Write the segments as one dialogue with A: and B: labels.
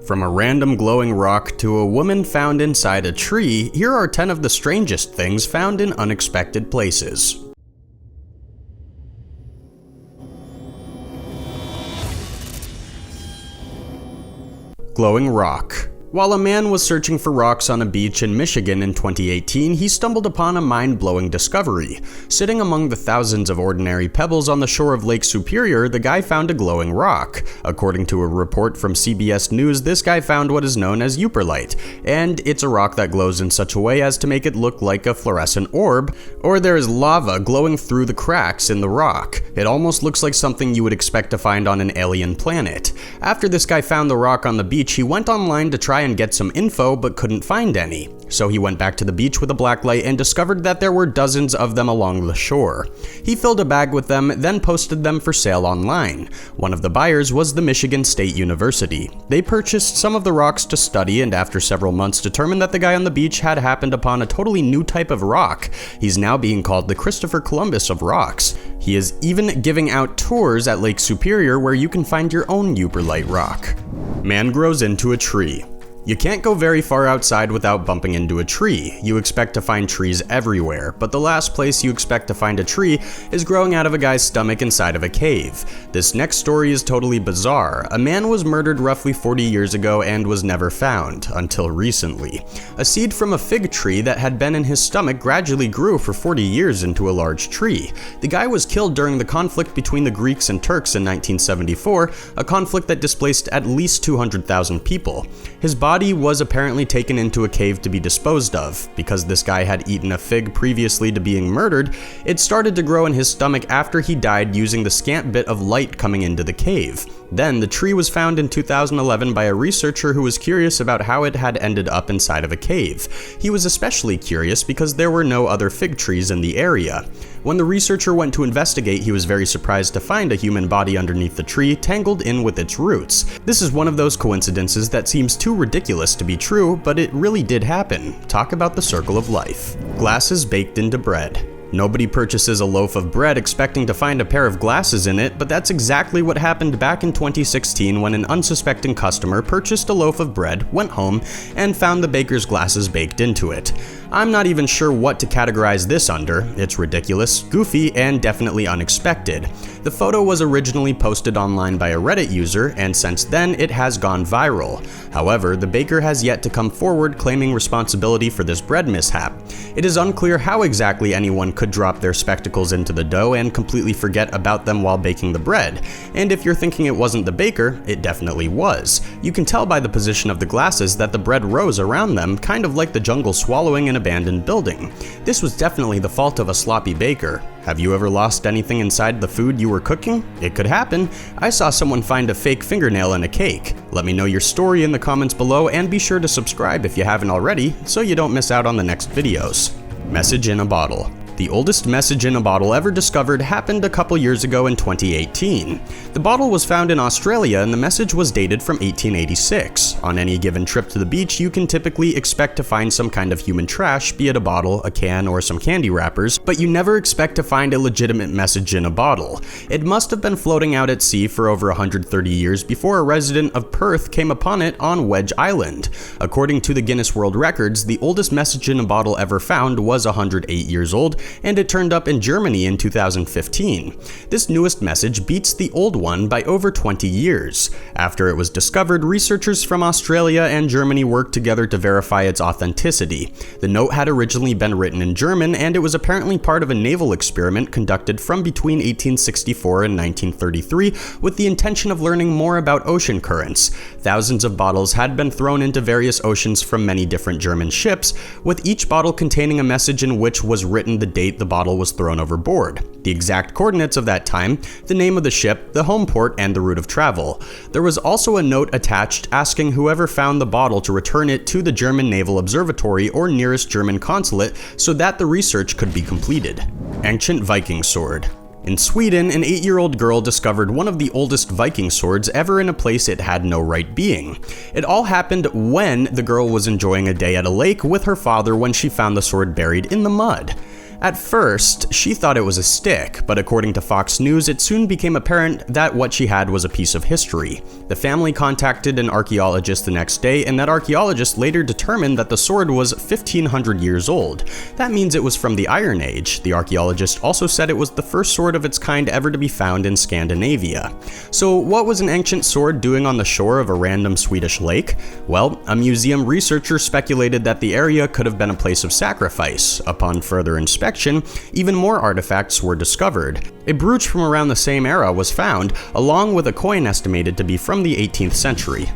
A: From a random glowing rock to a woman found inside a tree, here are 10 of the strangest things found in unexpected places. Glowing rock. While a man was searching for rocks on a beach in Michigan in 2018, he stumbled upon a mind-blowing discovery. Sitting among the thousands of ordinary pebbles on the shore of Lake Superior, the guy found a glowing rock. According to a report from CBS News, this guy found what is known as euperlite, and it's a rock that glows in such a way as to make it look like a fluorescent orb, or there is lava glowing through the cracks in the rock. It almost looks like something you would expect to find on an alien planet. After this guy found the rock on the beach, he went online to try and get some info but couldn't find any. So he went back to the beach with a black light and discovered that there were dozens of them along the shore. He filled a bag with them, then posted them for sale online. One of the buyers was the Michigan State University. They purchased some of the rocks to study, and after several months determined that the guy on the beach had happened upon a totally new type of rock. He's now being called the Christopher Columbus of rocks. He is even giving out tours at Lake Superior where you can find your own euperlite rock. Man grows into a tree. You can't go very far outside without bumping into a tree. You expect to find trees everywhere, but the last place you expect to find a tree is growing out of a guy's stomach inside of a cave. This next story is totally bizarre. A man was murdered roughly 40 years ago and was never found, until recently. A seed from a fig tree that had been in his stomach gradually grew for 40 years into a large tree. The guy was killed during the conflict between the Greeks and Turks in 1974, a conflict that displaced at least 200,000 people. His body was apparently taken into a cave to be disposed of. Because this guy had eaten a fig previously to being murdered, it started to grow in his stomach after he died using the scant bit of light coming into the cave. Then the tree was found in 2011 by a researcher who was curious about how it had ended up inside of a cave. He was especially curious because there were no other fig trees in the area. When the researcher went to investigate, he was very surprised to find a human body underneath the tree, tangled in with its roots. This is one of those coincidences that seems too ridiculous to be true, but it really did happen. Talk about the circle of life. Glasses baked into bread. Nobody purchases a loaf of bread expecting to find a pair of glasses in it, but that's exactly what happened back in 2016 when an unsuspecting customer purchased a loaf of bread, went home, and found the baker's glasses baked into it. I'm not even sure what to categorize this under. It's ridiculous, goofy, and definitely unexpected. The photo was originally posted online by a Reddit user, and since then it has gone viral. However, the baker has yet to come forward claiming responsibility for this bread mishap. It is unclear how exactly anyone could drop their spectacles into the dough and completely forget about them while baking the bread. And if you're thinking it wasn't the baker, it definitely was. You can tell by the position of the glasses that the bread rose around them, kind of like the jungle swallowing an abandoned building. This was definitely the fault of a sloppy baker. Have you ever lost anything inside the food you were cooking? It could happen. I saw someone find a fake fingernail in a cake. Let me know your story in the comments below, and be sure to subscribe if you haven't already, so you don't miss out on the next videos. Message in a bottle. The oldest message in a bottle ever discovered happened a couple years ago in 2018. The bottle was found in Australia and the message was dated from 1886. On any given trip to the beach, you can typically expect to find some kind of human trash, be it a bottle, a can, or some candy wrappers, but you never expect to find a legitimate message in a bottle. It must have been floating out at sea for over 130 years before a resident of Perth came upon it on Wedge Island. According to the Guinness World Records, the oldest message in a bottle ever found was 108 years old, and it turned up in Germany in 2015. This newest message beats the old one by over 20 years. After it was discovered, researchers from Australia and Germany worked together to verify its authenticity. The note had originally been written in German, and it was apparently part of a naval experiment conducted from between 1864 and 1933 with the intention of learning more about ocean currents. Thousands of bottles had been thrown into various oceans from many different German ships, with each bottle containing a message in which was written the date the bottle was thrown overboard, the exact coordinates of that time, the name of the ship, the home port, and the route of travel. There was also a note attached asking whoever found the bottle to return it to the German Naval Observatory or nearest German consulate so that the research could be completed. Ancient Viking sword. In Sweden, an 8-year-old girl discovered one of the oldest Viking swords ever in a place it had no right being. It all happened when the girl was enjoying a day at a lake with her father when she found the sword buried in the mud. At first, she thought it was a stick, but according to Fox News, it soon became apparent that what she had was a piece of history. The family contacted an archaeologist the next day, and that archaeologist later determined that the sword was 1,500 years old. That means it was from the Iron Age. The archaeologist also said it was the first sword of its kind ever to be found in Scandinavia. So what was an ancient sword doing on the shore of a random Swedish lake? Well, a museum researcher speculated that the area could have been a place of sacrifice. Upon further inspection, even more artifacts were discovered. A brooch from around the same era was found, along with a coin estimated to be from the 18th century.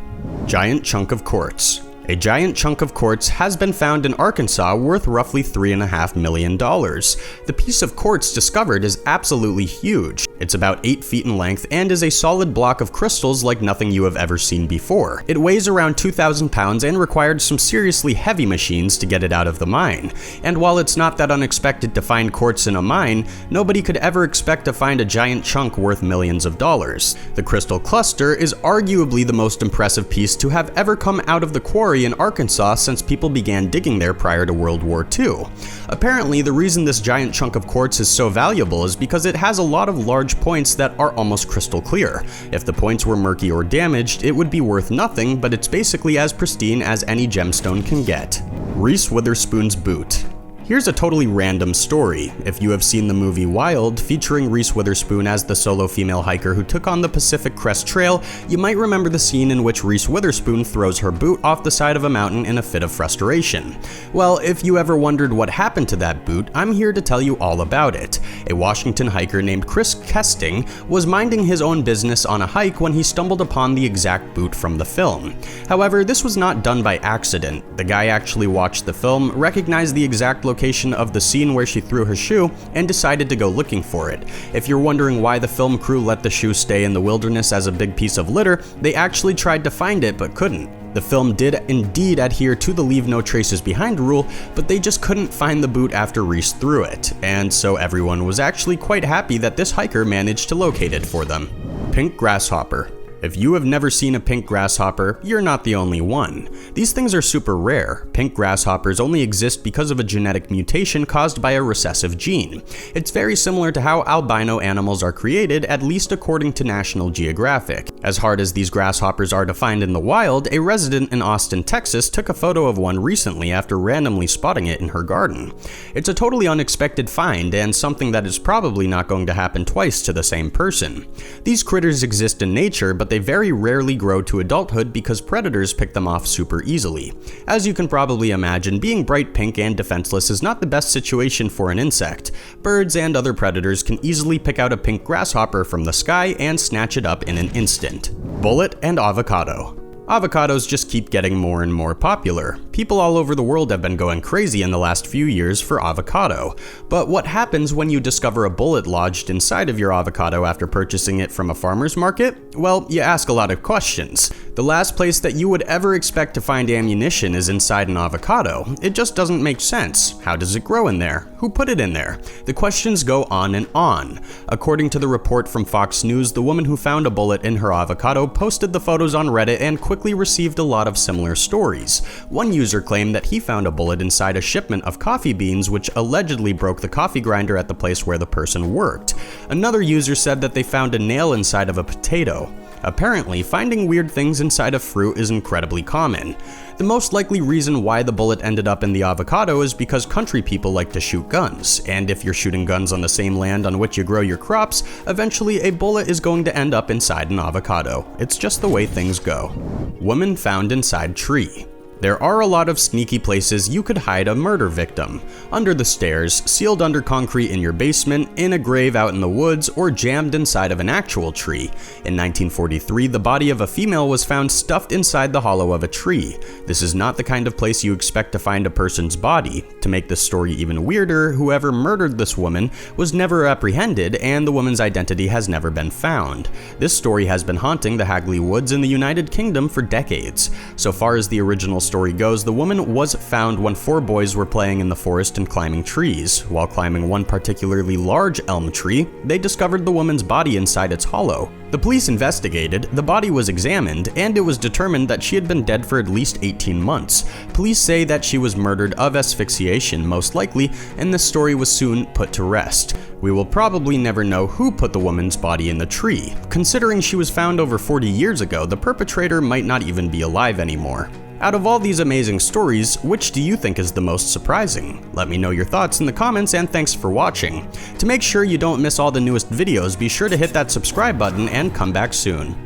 A: Giant chunk of quartz. A giant chunk of quartz has been found in Arkansas worth roughly $3.5 million. The piece of quartz discovered is absolutely huge. It's about 8 feet in length and is a solid block of crystals like nothing you have ever seen before. It weighs around 2,000 pounds and required some seriously heavy machines to get it out of the mine. And while it's not that unexpected to find quartz in a mine, nobody could ever expect to find a giant chunk worth millions of dollars. The crystal cluster is arguably the most impressive piece to have ever come out of the quarry in Arkansas since people began digging there prior to World War II. Apparently, the reason this giant chunk of quartz is so valuable is because it has a lot of large points that are almost crystal clear. If the points were murky or damaged, it would be worth nothing, but it's basically as pristine as any gemstone can get. Reese Witherspoon's boot. Here's a totally random story. If you have seen the movie Wild, featuring Reese Witherspoon as the solo female hiker who took on the Pacific Crest Trail, you might remember the scene in which Reese Witherspoon throws her boot off the side of a mountain in a fit of frustration. Well, if you ever wondered what happened to that boot, I'm here to tell you all about it. A Washington hiker named Chris Kesting was minding his own business on a hike when he stumbled upon the exact boot from the film. However, this was not done by accident. The guy actually watched the film, recognized the exact location of the scene where she threw her shoe, and decided to go looking for it. If you're wondering why the film crew let the shoe stay in the wilderness as a big piece of litter, they actually tried to find it but couldn't. The film did indeed adhere to the leave no traces behind rule, but they just couldn't find the boot after Reese threw it, and so everyone was actually quite happy that this hiker managed to locate it for them. Pink grasshopper. If you have never seen a pink grasshopper, you're not the only one. These things are super rare. Pink grasshoppers only exist because of a genetic mutation caused by a recessive gene. It's very similar to how albino animals are created, at least according to National Geographic. As hard as these grasshoppers are to find in the wild, a resident in Austin, Texas took a photo of one recently after randomly spotting it in her garden. It's a totally unexpected find and something that is probably not going to happen twice to the same person. These critters exist in nature, but they very rarely grow to adulthood because predators pick them off super easily. As you can probably imagine, being bright pink and defenseless is not the best situation for an insect. Birds and other predators can easily pick out a pink grasshopper from the sky and snatch it up in an instant. Bullet and avocado. Avocados just keep getting more and more popular. People all over the world have been going crazy in the last few years for avocado. But what happens when you discover a bullet lodged inside of your avocado after purchasing it from a farmer's market? Well, you ask a lot of questions. The last place that you would ever expect to find ammunition is inside an avocado. It just doesn't make sense. How does it grow in there? Who put it in there? The questions go on and on. According to the report from Fox News, the woman who found a bullet in her avocado posted the photos on Reddit and quickly received a lot of similar stories. One user claimed that he found a bullet inside a shipment of coffee beans, which allegedly broke the coffee grinder at the place where the person worked. Another user said that they found a nail inside of a potato. Apparently, finding weird things inside of fruit is incredibly common. The most likely reason why the bullet ended up in the avocado is because country people like to shoot guns, and if you're shooting guns on the same land on which you grow your crops, eventually a bullet is going to end up inside an avocado. It's just the way things go. Woman found inside tree. There are a lot of sneaky places you could hide a murder victim. Under the stairs, sealed under concrete in your basement, in a grave out in the woods, or jammed inside of an actual tree. In 1943, the body of a female was found stuffed inside the hollow of a tree. This is not the kind of place you expect to find a person's body. To make this story even weirder, whoever murdered this woman was never apprehended, and the woman's identity has never been found. This story has been haunting the Hagley Woods in the United Kingdom for decades. So far as the original story goes, the woman was found when 4 boys were playing in the forest and climbing trees. While climbing one particularly large elm tree, they discovered the woman's body inside its hollow. The police investigated, the body was examined, and it was determined that she had been dead for at least 18 months. Police say that she was murdered of asphyxiation, most likely, and this story was soon put to rest. We will probably never know who put the woman's body in the tree. Considering she was found over 40 years ago, the perpetrator might not even be alive anymore. Out of all these amazing stories, which do you think is the most surprising? Let me know your thoughts in the comments, and thanks for watching. To make sure you don't miss all the newest videos, be sure to hit that subscribe button and come back soon.